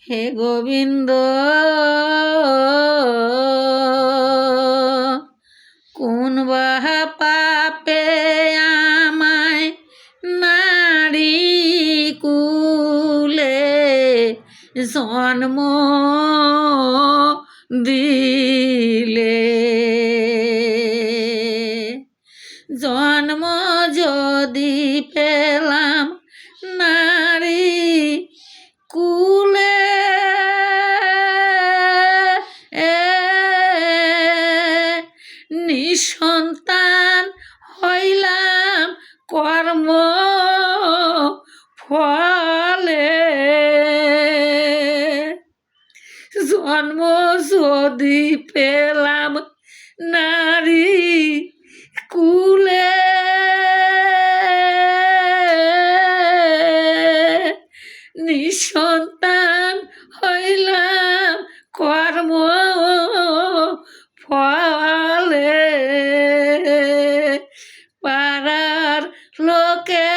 হে গোবিন্দ কোন বাহা পাপে আমায় নারী কুলে জন্ম দিলে জন্ম যদি পেলাম নারী কুলে নিঃসন্তান হইলাম কর্ম ফলে জন্ম যদি পেলাম নারী কুলে নিঃসন্তান হইলাম কর্ম ফলে পাড়ার লোকে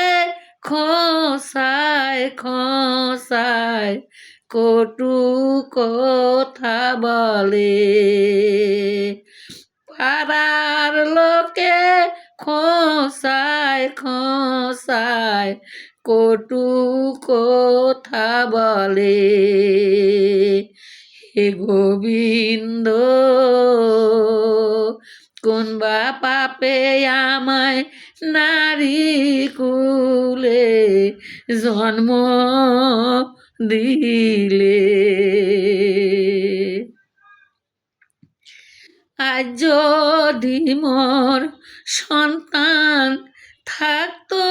খোসায় খোসায় কটু কথা বলে পাড়ার লোকে খোসায় খোসায় কটু কথা বলে হে গোবিন্দ কোন বা পাপে আমায় নারী কুলে জন্ম দিলে আজ যদি মোর সন্তান থাকতো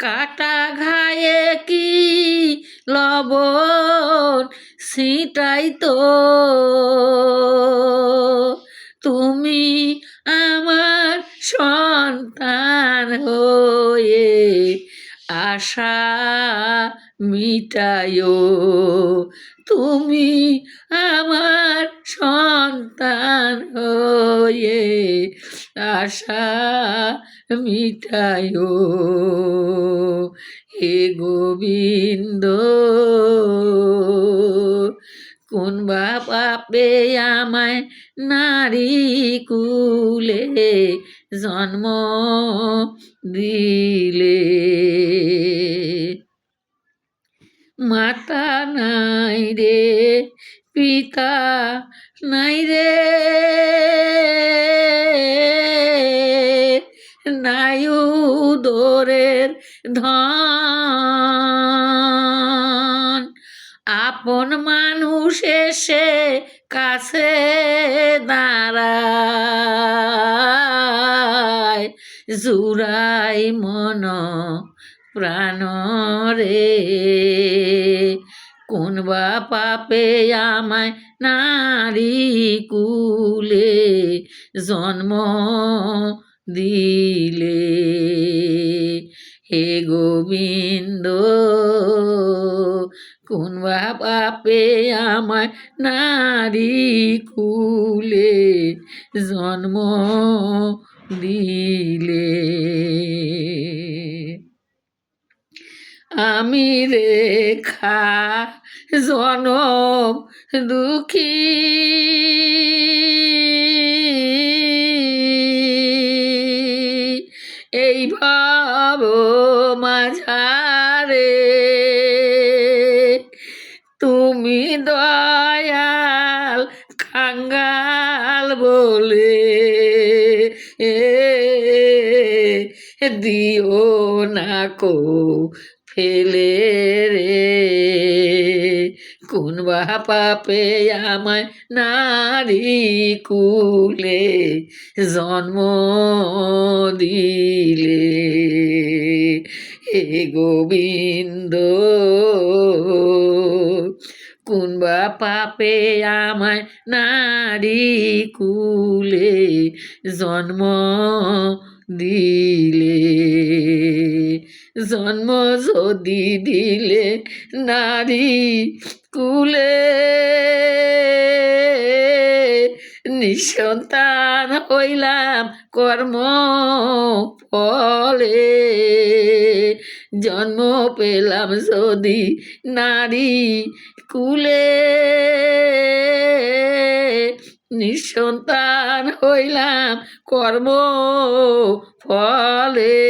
কাটা ঘায়ে কি লবণ ছিটাইতো তুমি আমার সন্তান হয়ে আশা মিটাইও তুমি আমার সন্তান হয়ে আশা মিটাইও হে গোবিন্দ কোন বা পাপে আমায় নারী কুলে জন্ম দিলে মাতা নাই রে পিতা নাই রে নাই উদরের ধন আপন মানুষ এসে কাছে দাঁড়ায় জুড়াই মন প্রাণ রে কোন বা পাপে আমায় নারী কুলে জন্ম দিলে হে গোবিন্দ কোন বা পাপে আমায় নারী কুলে জন্ম দিলে আমি রেখা জনম দুঃখী এই ভাব মাঝারে তুমি দয়াল কাঙ্গাল বলে দিও না কো ফেলে রে কোন বা পাপে আমায় নারী কুলে জন্ম দিলে হে গোবিন্দ কোন বা পাপে আমায় নারী কুলে জন্ম দিলে জন্ম যদি দিলে নারী কুলে নিঃসন্তান হইলাম কর্ম ফলে জন্ম পেলাম যদি নারী কুলে, নিঃসন্তান হইলাম কর্ম ফলে।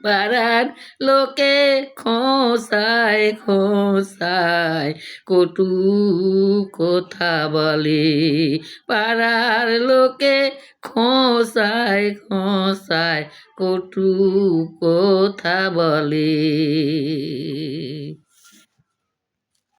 পাড়ার লোকে খোঁসায় খোঁসায় কটু কথা বলে, পাড়ার লোকে খোঁসায় খোঁসায় কটু কথা বলে।